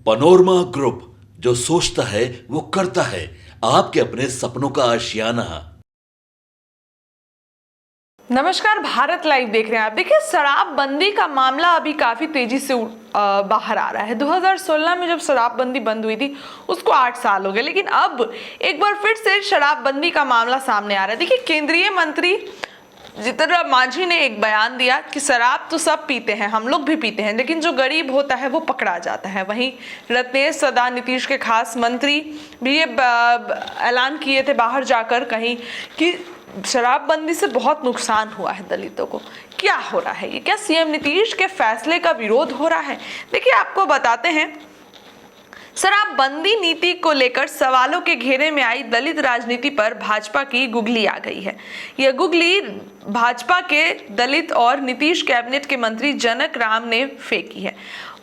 Panorama group, जो सोचता है वो करता है। आपके अपने सपनों का आशियाना। नमस्कार, भारत लाइव देख रहे हैं आप। देखिए, शराबबंदी का मामला अभी काफी तेजी से बाहर आ रहा है। 2016 में जब शराबबंदी बंद हुई थी उसको 8 साल हो गए, लेकिन अब एक बार फिर से शराबबंदी का मामला सामने आ रहा है। देखिए, केंद्रीय मंत्री जीतन राम मांझी ने एक बयान दिया कि शराब तो सब पीते हैं, हम लोग भी पीते हैं, लेकिन जो गरीब होता है वो पकड़ा जाता है। वहीं रत्नेश सदा, नीतीश के खास मंत्री, भी ये ऐलान किए थे बाहर जाकर कहीं कि शराबबंदी से बहुत नुकसान हुआ है दलितों को। क्या हो रहा है ये? क्या सीएम नीतीश के फैसले का विरोध हो रहा है? देखिए, आपको बताते हैं, शराबबंदी नीति को लेकर सवालों के घेरे में आई दलित राजनीति पर भाजपा की गुगली आ गई है। यह गुगली भाजपा के दलित और नीतीश कैबिनेट के मंत्री जनक राम ने फेंकी है।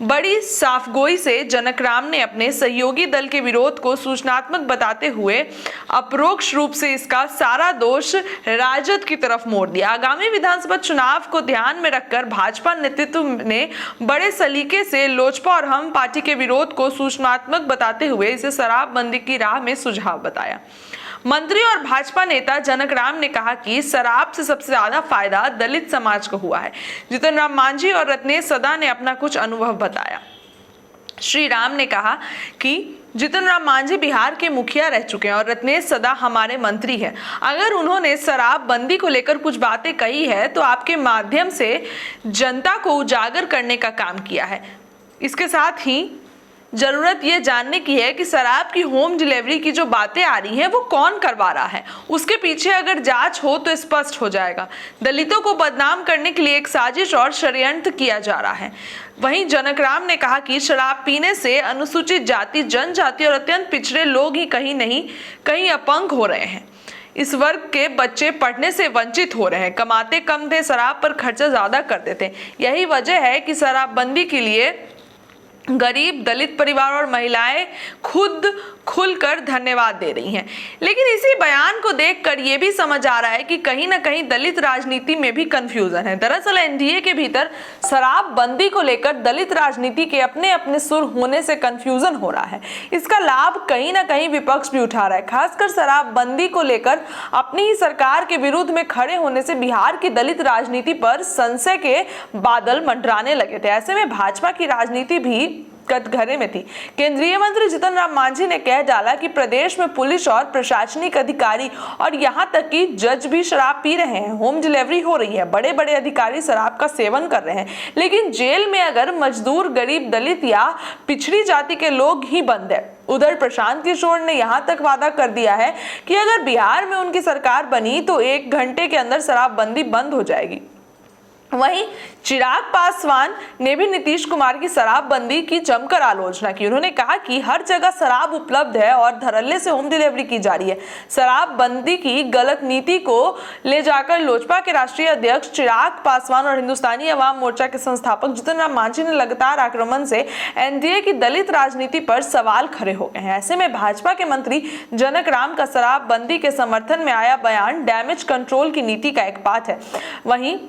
बड़ी साफगोई से जनक राम ने अपने सहयोगी दल के विरोध को सूचनात्मक बताते हुए अपरोक्ष रूप से इसका सारा दोष राजद की तरफ मोड़ दिया। आगामी विधानसभा चुनाव को ध्यान में रखकर भाजपा नेतृत्व ने बड़े सलीके से लोजपा और हम पार्टी के विरोध को सूचनात्मक बताते हुए इसे शराबबंदी की राह में सुझाव बताया। मंत्री और भाजपा नेता जनक राम ने कहा कि शराब से सबसे ज्यादा फायदा दलित समाज को हुआ है। जीतन राम मांझी और रत्नेश सदा ने अपना कुछ अनुभव बताया। श्री राम ने कहा कि जीतन राम मांझी बिहार के मुखिया रह चुके हैं और रत्नेश सदा हमारे मंत्री हैं। अगर उन्होंने शराबबंदी को लेकर कुछ बातें कही है तो आपके माध्यम से जनता को उजागर करने का काम किया है। इसके साथ ही जरूरत यह जानने की है कि शराब की होम डिलीवरी की जो बातें आ रही हैं वो कौन करवा रहा है। उसके पीछे अगर जांच हो तो स्पष्ट हो जाएगा। दलितों को बदनाम करने के लिए एक साजिश और षड्यंत्र किया जा रहा है। वहीं जनक राम ने कहा कि शराब पीने से अनुसूचित जाति, जनजाति और अत्यंत पिछड़े लोग ही कहीं नहीं कहीं अपंग हो रहे हैं। इस वर्ग के बच्चे पढ़ने से वंचित हो रहे हैं। कमाते कम थे, शराब पर खर्चा ज्यादा करते थे। यही वजह है कि शराबबंदी के लिए गरीब, दलित परिवार और महिलाएं खुद खुलकर धन्यवाद दे रही हैं। लेकिन इसी बयान को देखकर यह भी समझ आ रहा है कि कहीं ना कहीं दलित राजनीति में भी कंफ्यूजन है। दरअसल एनडीए के भीतर शराबबंदी को लेकर दलित राजनीति के अपने अपने सुर होने से कंफ्यूजन हो रहा है। इसका लाभ कहीं ना कहीं विपक्ष भी उठा रहा है। खासकर शराबबंदी को लेकर अपनी ही सरकार के विरुद्ध में खड़े होने से बिहार की दलित राजनीति पर संशय के बादल मंडराने लगे थे। ऐसे में भाजपा की राजनीति भी कटघरे में थी। केंद्रीय मंत्री जीतन राम मांझी ने कह डाला कि प्रदेश में पुलिस और प्रशासनिक अधिकारी और यहां तक कि जज भी शराब पी रहे हैं। होम डिलीवरी हो रही है, बड़े बड़े अधिकारी शराब का सेवन कर रहे हैं, लेकिन जेल में अगर मजदूर, गरीब, दलित या पिछड़ी जाति के लोग ही बंद है। उधर प्रशांत किशोर ने यहां तक वादा कर दिया है कि अगर बिहार में उनकी सरकार बनी तो 1 घंटे के अंदर शराबबंदी बंद हो जाएगी। वहीं चिराग पासवान ने भी नीतीश कुमार की शराबबंदी की जमकर आलोचना की। उन्होंने कहा कि हर जगह शराब उपलब्ध है और धड़ल्ले से होम डिलीवरी की जा रही है। शराबबंदी की गलत नीति को ले जाकर लोजपा के राष्ट्रीय अध्यक्ष चिराग पासवान और हिंदुस्तानी अवाम मोर्चा के संस्थापक जीतन राम मांझी ने लगातार आक्रमण से एनडीए की दलित राजनीति पर सवाल खड़े हो गए हैं। ऐसे में भाजपा के मंत्री जनक राम का शराबबंदी के समर्थन में आया बयान डैमेज कंट्रोल की नीति का एक पार्ट है। वहीं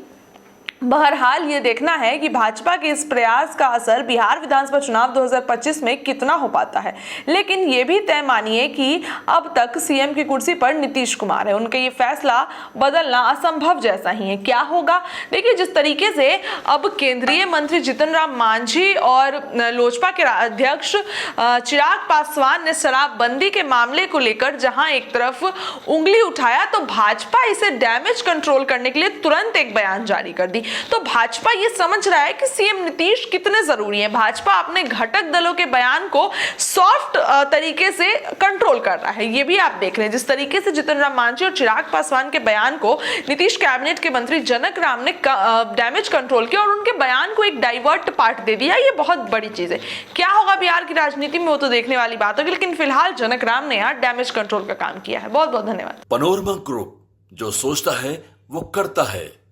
बहरहाल ये देखना है कि भाजपा के इस प्रयास का असर बिहार विधानसभा चुनाव 2025 में कितना हो पाता है। लेकिन ये भी तय मानिए कि अब तक सीएम की कुर्सी पर नीतीश कुमार है। उनका ये फैसला बदलना असंभव जैसा ही है। क्या होगा? देखिए, जिस तरीके से अब केंद्रीय मंत्री जीतन राम मांझी और लोजपा के अध्यक्ष चिराग पासवान ने शराबबंदी के मामले को लेकर जहां एक तरफ उंगली उठाया तो भाजपा इसे डैमेज कंट्रोल करने के लिए तुरंत एक बयान जारी कर दी। तो भाजपा ये समझ रहा है कि सीएम नीतीश कितने जरूरी हैं। भाजपा अपने घटक दलों के बयान को सॉफ्ट तरीके से कंट्रोल कर रहा है। ये भी आप देख रहे हैं जिस तरीके से जीतन राम मांझी और चिराग पासवान के बयान को नीतीश कैबिनेट के मंत्री जनक राम ने डैमेज कंट्रोल किया और उनके बयान को एक डाइवर्ट पार्ट दे दिया। ये बहुत बड़ी चीज है। क्या होगा बिहार की राजनीति में वो तो देखने वाली बात होगी, लेकिन फिलहाल जनक राम ने यहाँ डैमेज कंट्रोल का काम किया है। बहुत बहुत धन्यवाद। पनोरमा ग्रुप, जो सोचता है वो करता है।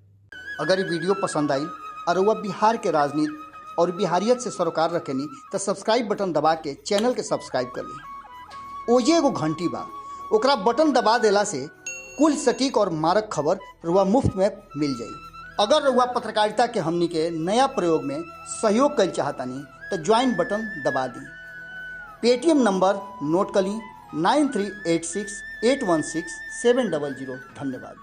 अगर ये वीडियो पसंद आई और वह बिहार के राजनीति और बिहारियत से सरोकार रखेनी तो सब्सक्राइब बटन दबा के चैनल के सब्सक्राइब कर ली। ओजे एगो घंटी बा, ओकरा बटन दबा देला से कुल सटीक और मारक खबर रुआ मुफ्त में मिल जाई। अगर रुआ पत्रकारिता के हमनी के नया प्रयोग में सहयोग कर चाहतानी तो ज्वाइन बटन दबा दी। पेटीएम नंबर नोट कर ली 9386816700। धन्यवाद।